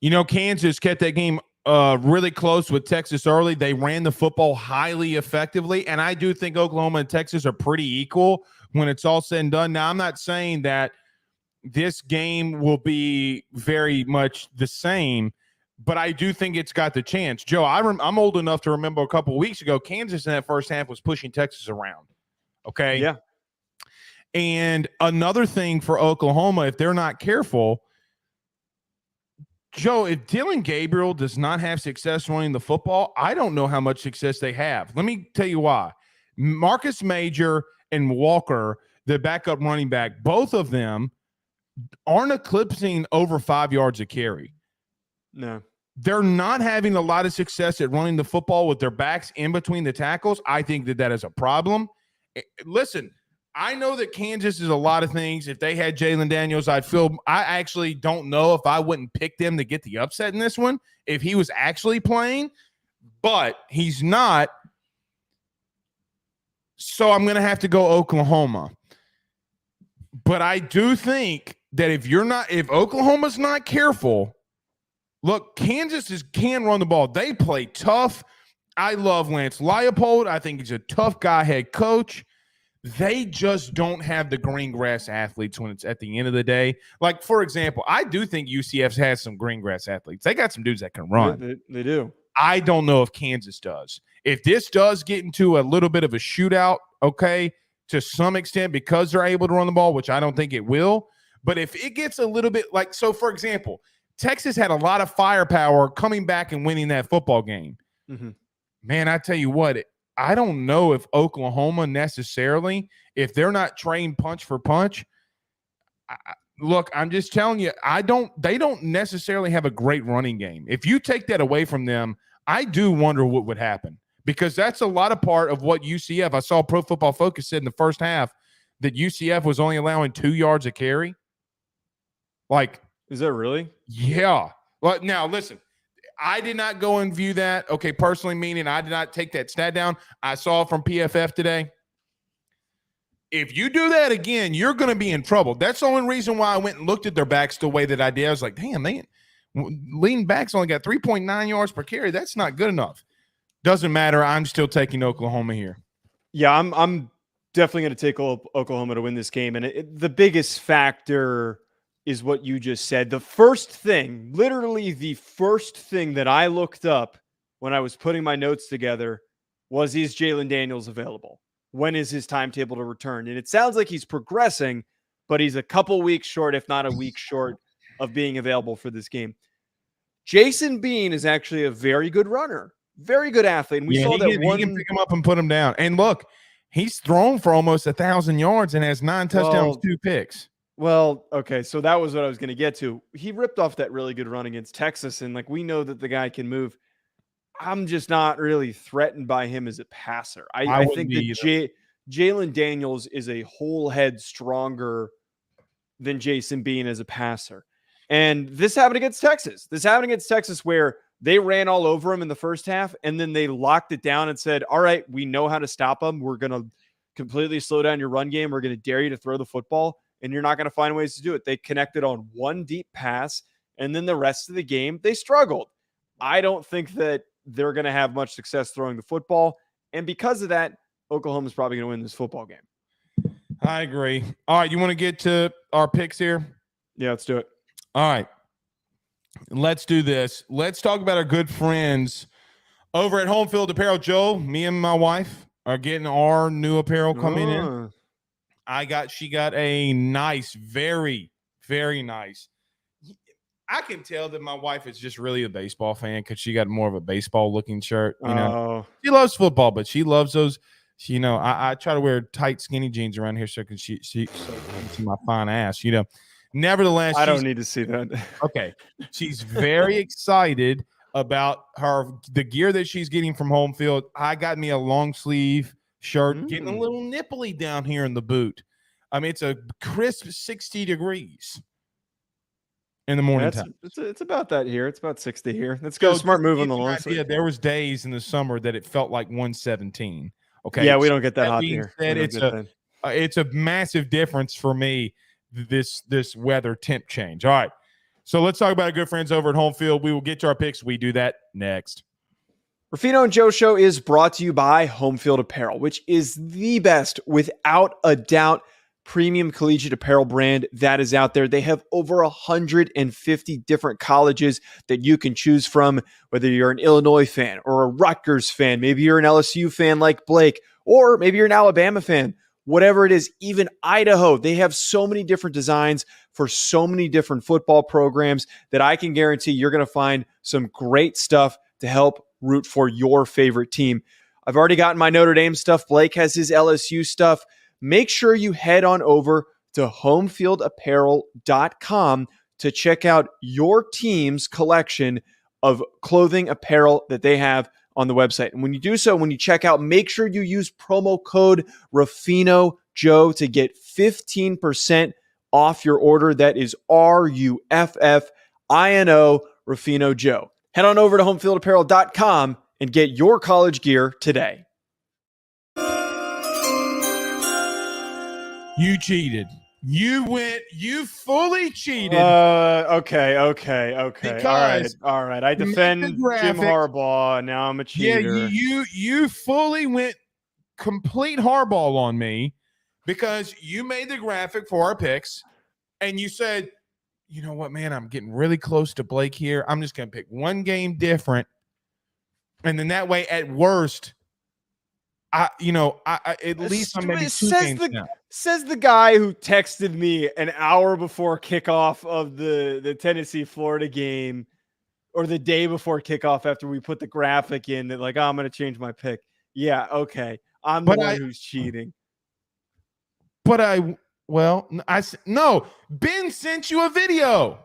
S1: You know, Kansas kept that game really close with Texas early. They ran the football highly effectively, and I do think Oklahoma and Texas are pretty equal when it's all said and done. Now, I'm not saying that this game will be very much the same, but I do think it's got the chance. Joe, I'm old enough to remember a couple of weeks ago, Kansas in that first half was pushing Texas around. Okay?
S2: Yeah.
S1: And another thing for Oklahoma, if they're not careful, Joe, if Dylan Gabriel does not have success running the football, I don't know how much success they have. Let me tell you why. Marcus Major and Walker, the backup running back, both of them aren't eclipsing over 5 yards a carry.
S2: No.
S1: They're not having a lot of success at running the football with their backs in between the tackles. I think that is a problem. Listen, I know that Kansas is a lot of things. If they had Jalen Daniels, I actually don't know if I wouldn't pick them to get the upset in this one if he was actually playing, but he's not. So I'm going to have to go Oklahoma. But I do think that if Oklahoma's not careful, look, Kansas can run the ball. They play tough. I love Lance Leipold. I think he's a tough guy, head coach. they just don't have the green grass athletes when it's at the end of the day. Like, for example, I do think UCF has some green grass athletes. They got some dudes that can run.
S2: They do.
S1: I don't know if Kansas does. If this does get into a little bit of a shootout, okay, to some extent because they're able to run the ball, which I don't think it will. But if it gets a little bit like, so for example, Texas had a lot of firepower coming back and winning that football game.
S2: Mm-hmm.
S1: Man, I tell you what, I don't know if Oklahoma necessarily, if they're not trained punch for punch. Look, I'm just telling you, they don't necessarily have a great running game. If you take that away from them, I do wonder what would happen, because that's a lot of part of what UCF, I saw Pro Football Focus said in the first half that UCF was only allowing 2 yards a carry. Like,
S2: is that really?
S1: Yeah. Well, now listen, I did not go and view that. Okay, personally, meaning I did not take that stat down. I saw it from PFF today. If you do that again, you're going to be in trouble. That's the only reason why I went and looked at their backs the way that I did. I was like, damn, man, lean backs only got 3.9 yards per carry. That's not good enough. Doesn't matter. I'm still taking Oklahoma here.
S2: Yeah, I'm definitely going to take Oklahoma to win this game. And the biggest factor is what you just said. The first thing, literally the first thing that I looked up when I was putting my notes together was, is Jalen Daniels available? When is his timetable to return? And it sounds like he's progressing, but he's a couple weeks short, if not a week short, of being available for this game. Jason Bean is actually a very good runner, very good athlete. And we saw that
S1: he can pick him up and put him down. And look, he's thrown for almost 1,000 yards and has 9 touchdowns, 2 picks.
S2: Well, okay, so that was what I was going to get to. He ripped off that really good run against Texas, and like, we know that the guy can move. I'm just not really threatened by him as a passer. I think that Jalen Daniels is a whole head stronger than Jason Bean as a passer. And this happened against Texas. This happened against Texas where they ran all over him in the first half, and then they locked it down and said, all right, we know how to stop him. We're going to completely slow down your run game. We're going to dare you to throw the football, and you're not going to find ways to do it. They connected on one deep pass, and then the rest of the game, they struggled. I don't think that they're going to have much success throwing the football. And because of that, Oklahoma's probably going to win this football game.
S1: I agree. All right, you want to get to our picks here?
S2: Yeah, let's do it.
S1: All right. Let's do this. Let's talk about our good friends over at Home Field Apparel. Joe, me and my wife are getting our new apparel coming in. She got a nice, very, very nice. I can tell that my wife is just really a baseball fan because she got more of a baseball looking shirt. You know, she loves football, but she loves those. You know, I try to wear tight, skinny jeans around here so she see my fine ass. You know, nevertheless,
S2: I don't need to see that.
S1: Okay, she's very excited about the gear that she's getting from Home Field. I got me a long sleeve shirt, getting a little nipply down here in the boot. I mean, it's a crisp 60 degrees. In the morning time.
S2: It's about that here. It's about 60 here. Let's go. Smart move on the long side.
S1: Yeah, there was days in the summer that it felt like 117. Okay.
S2: Yeah, we don't get that hot here.
S1: It's a massive difference for me, this weather temp change. All right. So let's talk about our good friends over at Home Field. We will get to our picks. We do that next.
S2: Ruffino and Joe Show is brought to you by Home Field Apparel, which is the best, without a doubt, premium collegiate apparel brand that is out there. They have over 150 different colleges that you can choose from, whether you're an Illinois fan or a Rutgers fan, maybe you're an LSU fan like Blake, or maybe you're an Alabama fan, whatever it is, even Idaho. They have so many different designs for so many different football programs that I can guarantee you're going to find some great stuff to help root for your favorite team. I've already gotten my Notre Dame stuff. Blake has his LSU stuff. Make sure you head on over to homefieldapparel.com to check out your team's collection of clothing apparel that they have on the website. And when you do so, when you check out, make sure you use promo code RuffinoJoe to get 15% off your order. That is RUFFINO, Ruffino Joe. Head on over to homefieldapparel.com and get your college gear today.
S1: You cheated. You fully cheated.
S2: Okay.
S1: Because
S2: all right. I defend Jim Harbaugh. Now I'm a cheater.
S1: Yeah, you fully went complete Harbaugh on me because you made the graphic for our picks and you said, you know what, man, I'm getting really close to Blake here. I'm just going to pick one game different. And then that way, at worst, I at least I'm maybe 2 games now.
S2: Says the guy who texted me an hour before kickoff of the Tennessee-Florida game, or the day before kickoff after we put the graphic in that, like, oh, I'm going to change my pick. Yeah, okay. I'm the one who's cheating.
S1: But no, Ben sent you a video.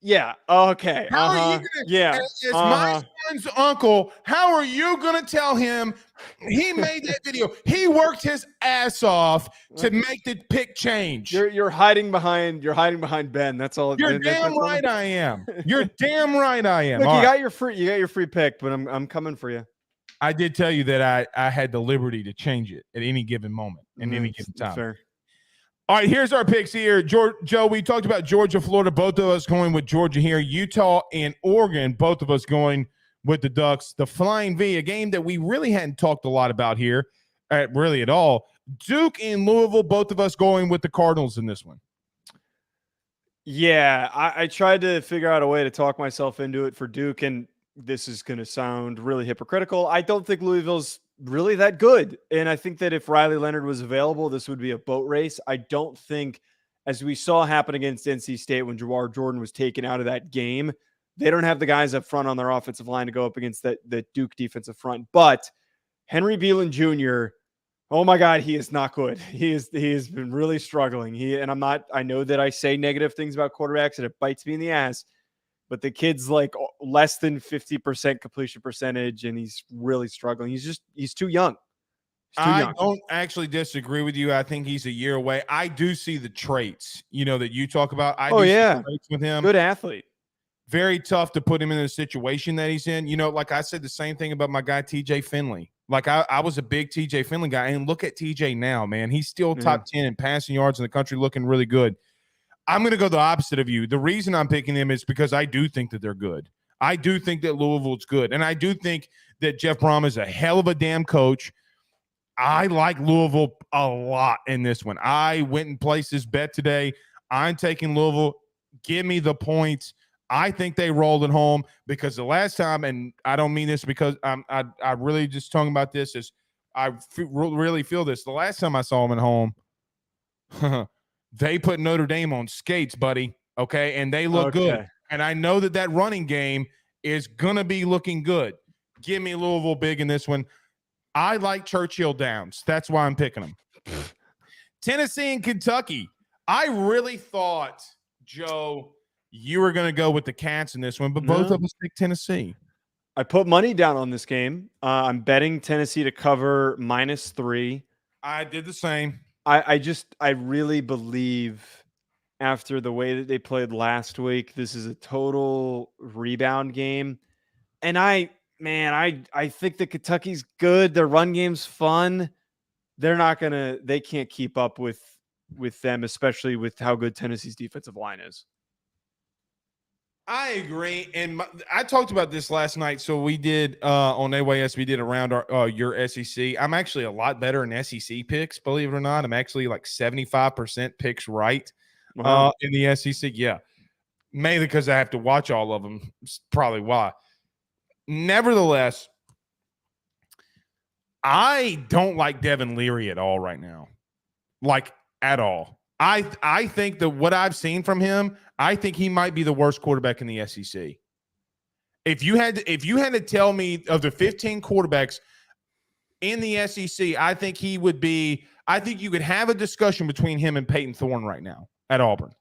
S2: Yeah. Okay.
S1: How are you gonna, as my son's uncle, how are you going to tell him he made that video? He worked his ass off to make the pick change.
S2: You're hiding behind Ben. That's all.
S1: You're damn right I am. You're damn right I am.
S2: Look, you got your free pick, but I'm coming for you.
S1: I did tell you that I had the liberty to change it at any given moment, in any given time.
S2: Fair.
S1: All right, here's our picks here. Joe, we talked about Georgia, Florida. Both of us going with Georgia here. Utah and Oregon, both of us going with the Ducks. The Flying V, a game that we really hadn't talked a lot about here, really at all. Duke and Louisville, both of us going with the Cardinals in this one.
S2: Yeah, I tried to figure out a way to talk myself into it for Duke, and this is going to sound really hypocritical. I don't think Louisville's really that good. And I think that if Riley Leonard was available, this would be a boat race. I don't think, as we saw happen against NC State when Jawar Jordan was taken out of that game, they don't have the guys up front on their offensive line to go up against the Duke defensive front. But Henry Beelan Jr., oh my God, he is not good. He has been really struggling. I know that I say negative things about quarterbacks and it bites me in the ass, but the kid's like less than 50% completion percentage, and he's really struggling. He's too young.
S1: I don't actually disagree with you. I think he's a year away. I do see the traits, that you talk about. I see the traits with him.
S2: Good athlete.
S1: Very tough to put him in the situation that he's in. Like I said the same thing about my guy TJ Finley. Like I was a big TJ Finley guy, and look at TJ now, man. He's still top 10 in passing yards in the country, looking really good. I'm going to go the opposite of you. The reason I'm picking them is because I do think that they're good. I do think that Louisville's good. And I do think that Jeff Brom is a hell of a damn coach. I like Louisville a lot in this one. I went and placed this bet today. I'm taking Louisville. Give me the points. I think they rolled it home because the last time, and I don't mean this because I really just talking about this is really feel this. The last time I saw them at home, they put Notre Dame on skates, buddy, okay? And they look good. And I know that running game is going to be looking good. Give me Louisville big in this one. I like Churchill Downs. That's why I'm picking them. Tennessee and Kentucky. I really thought, Joe, you were going to go with the Cats in this one, but both of us picked Tennessee.
S2: I put money down on this game. I'm betting Tennessee to cover -3.
S1: I did the same.
S2: I really believe after the way that they played last week, this is a total rebound game. And I think that Kentucky's good. Their run game's fun. They can't keep up with them, especially with how good Tennessee's defensive line is.
S1: I agree. And I talked about this last night. So we did on AYS, we did around your SEC. I'm actually a lot better in SEC picks, believe it or not. I'm actually like 75% picks right in the SEC. Yeah. Mainly because I have to watch all of them. It's probably why. Nevertheless, I don't like Devin Leary at all right now. Like, at all. I think that what I've seen from him, I think he might be the worst quarterback in the SEC. If you had to tell me of the 15 quarterbacks in the SEC, I think he would be. I think you could have a discussion between him and Peyton Thorne right now at Auburn.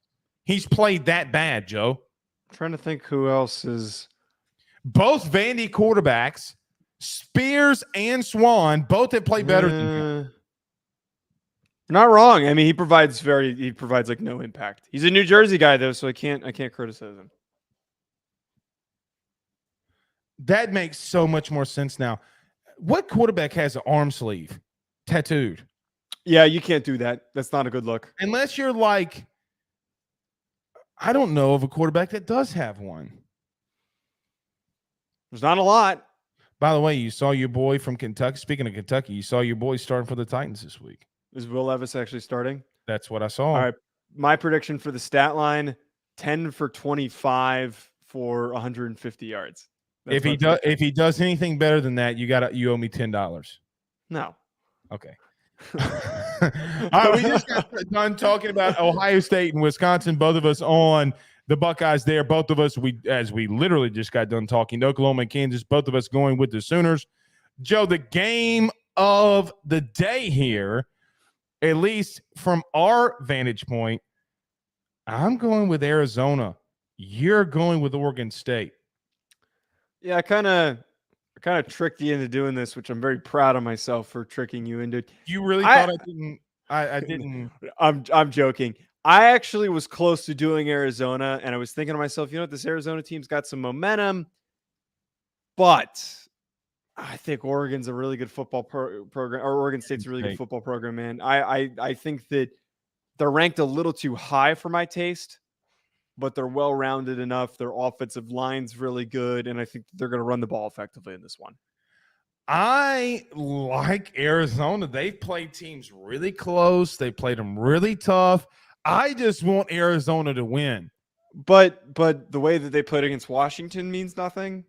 S1: He's played that bad, Joe.
S2: I'm trying to think who else is.
S1: Both Vandy quarterbacks, Spears and Swan, both have played better than him.
S2: Not wrong. I mean, he provides like no impact. He's a New Jersey guy though, so I can't criticize him.
S1: That makes so much more sense now. What quarterback has an arm sleeve tattooed?
S2: Yeah, you can't do that. That's not a good look.
S1: Unless you're like, I don't know of a quarterback that does have one.
S2: There's not a lot.
S1: By the way, you saw your boy from Kentucky. Speaking of Kentucky, you saw your boy starting for the Titans this week.
S2: Is Will Levis actually starting?
S1: That's what I saw.
S2: All right. My prediction for the stat line, 10 for 25 for 150 yards.
S1: If he does anything better than that, you owe me $10.
S2: No.
S1: Okay. All right, we just got done talking about Ohio State and Wisconsin. Both of us on the Buckeyes there. Both of us, as we literally just got done talking to Oklahoma and Kansas, both of us going with the Sooners. Joe, the game of the day here, at least from our vantage point, I'm going with Arizona. You're going with Oregon State.
S2: Yeah, I kind of tricked you into doing this, which I'm very proud of myself for tricking you into.
S1: You really thought I didn't? I didn't.
S2: I'm joking. I actually was close to doing Arizona, and I was thinking to myself, you know what, this Arizona team's got some momentum, but I think Oregon's a really good football program, or Oregon State's a really good football program, man. I think that they're ranked a little too high for my taste, but they're well-rounded enough. Their offensive line's really good, and I think they're going to run the ball effectively in this one.
S1: I like Arizona. They've played teams really close. They played them really tough. I just want Arizona to win.
S2: But the way that they played against Washington means nothing.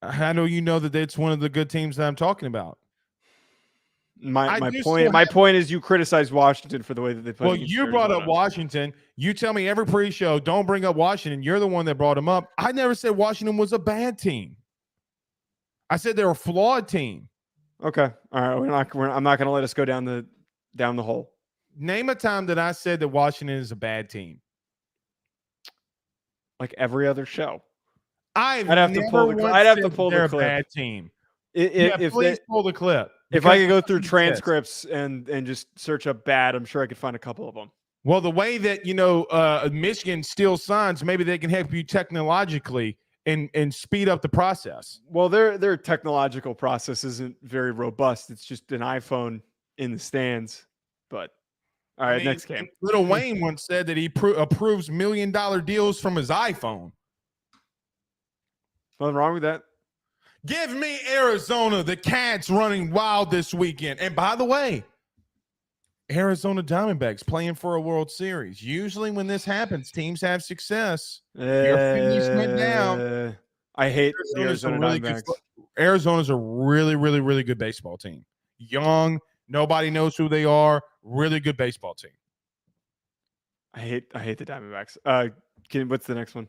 S1: How do you know that it's one of the good teams that I'm talking about?
S2: My point is you criticize Washington for the way that they played.
S1: Well, you brought up Washington. You tell me every pre-show, don't bring up Washington. You're the one that brought them up. I never said Washington was a bad team. I said they're a flawed team.
S2: Okay. All right. I'm not going to let us go down the hole.
S1: Name a time that I said that Washington is a bad team.
S2: Like every other show.
S1: I'd have to pull the clip. Bad team. Please pull the clip.
S2: If I could go through transcripts and just search up bad, I'm sure I could find a couple of them.
S1: Well, the way that Michigan steals signs, maybe they can help you technologically and speed up the process.
S2: Well, their technological process isn't very robust. It's just an iPhone in the stands. But all right, next game.
S1: Lil Wayne once said that he approves $1 million deals from his iPhone.
S2: Nothing wrong with that.
S1: Give me Arizona. The Cats running wild this weekend. And by the way, Arizona Diamondbacks playing for a World Series. Usually when this happens, teams have success. Your Phillies went down.
S2: I hate the Arizona Diamondbacks.
S1: Arizona's a really, really, really good baseball team. Young, nobody knows who they are. Really good baseball team.
S2: I hate the Diamondbacks. What's the next one?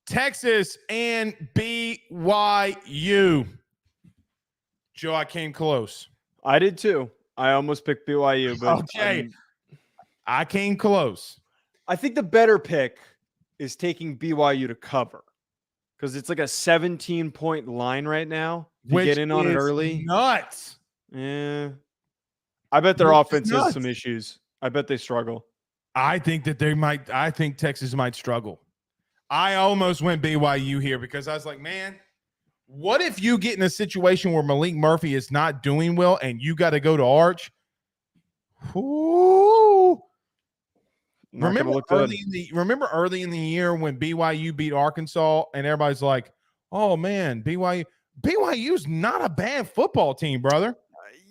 S1: Texas and BYU. Joe, I came close.
S2: I did too. I almost picked BYU, but
S1: okay. I came close.
S2: I think the better pick is taking BYU to cover because it's like a 17-point line right now. To get in on it early.
S1: Nuts.
S2: Yeah. I bet their offense has some issues. I bet they struggle.
S1: I think Texas might struggle. I almost went BYU here because I was like, man, what if you get in a situation where Malik Murphy is not doing well and you got to go to Arch? Ooh. Remember early in the year when BYU beat Arkansas and everybody's like, oh, man, BYU's not a bad football team, brother.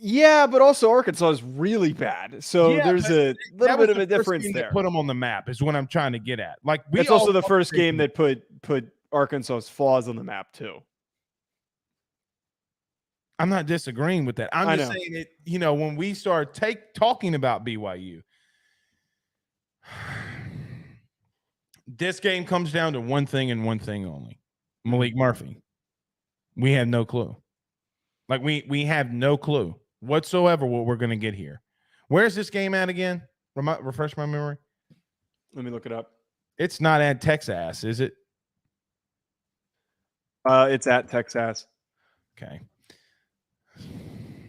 S2: Yeah, but also Arkansas is really bad. So there's a little bit of a difference there.
S1: Put them on the map is what I'm trying to get at. Like
S2: it's also the first game that put Arkansas's flaws on the map too.
S1: I'm not disagreeing with that. I'm just saying it. When we start talking about BYU, this game comes down to one thing and one thing only: Malik Murphy. We have no clue. Like we have no clue whatsoever what we're going to get here. Where's this game at again? Refresh my memory.
S2: Let me look it up.
S1: It's not at Texas, is it?
S2: It's at Texas.
S1: Okay.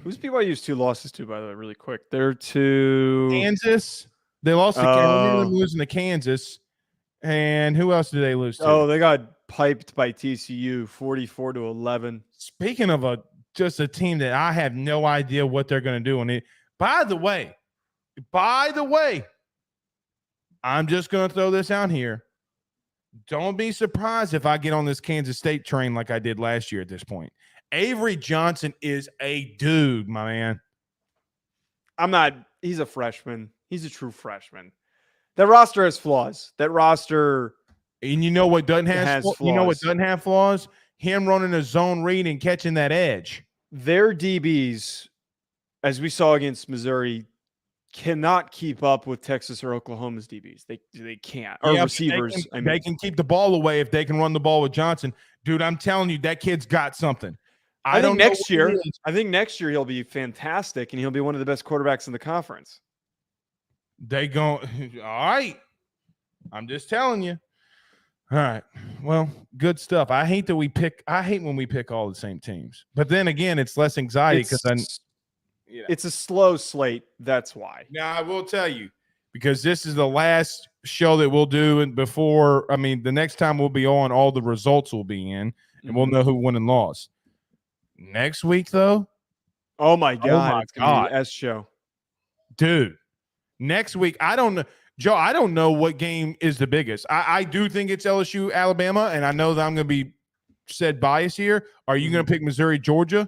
S2: Who's BYU's 2 losses to, by the way, really quick? They're to
S1: Kansas. They lost to Kansas, losing to Kansas. And who else did they lose to?
S2: Oh, they got piped by TCU 44-11.
S1: Speaking of just a team that I have no idea what they're going to do. And by the way, I'm just going to throw this out here. Don't be surprised if I get on this Kansas State train like I did last year at this point. Avery Johnson is a dude, my man.
S2: He's a freshman. He's a true freshman. That roster has flaws. That roster.
S1: And you know what doesn't have flaws? You know what doesn't have flaws? Him running a zone read and catching that edge.
S2: Their DBs, as we saw against Missouri, cannot keep up with Texas or Oklahoma's DBs. They can't. Or receivers.
S1: They can keep the ball away if they can run the ball with Johnson. Dude, I'm telling you, that kid's got something.
S2: I think next year he'll be fantastic and he'll be one of the best quarterbacks in the conference.
S1: All right. I'm just telling you. All right. Well, good stuff. I hate when we pick all the same teams. But then again, it's less anxiety because
S2: it's a slow slate. That's why.
S1: Now I will tell you, because this is the last show that we'll do, and the next time we'll be on, all the results will be in, and we'll know who won and lost. Next week, though.
S2: Oh my God. It's gonna be an S show.
S1: Dude. Next week, I don't know. Joe, I don't know what game is the biggest. I do think it's LSU, Alabama, and I know that I'm going to be said biased here. Are you going to pick Missouri, Georgia?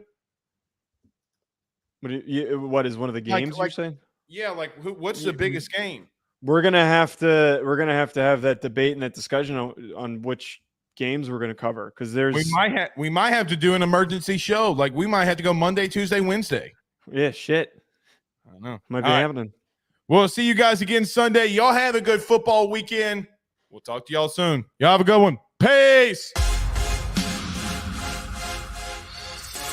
S2: What is one of the games you're saying?
S1: Yeah, what's the biggest game?
S2: We're gonna have to have that debate and that discussion on which games we're gonna cover, because
S1: we might have to do an emergency show. Like we might have to go Monday, Tuesday, Wednesday.
S2: Yeah, shit.
S1: I don't know.
S2: Might be happening.
S1: We'll see you guys again Sunday. Y'all have a good football weekend. We'll talk to y'all soon. Y'all have a good one. Peace.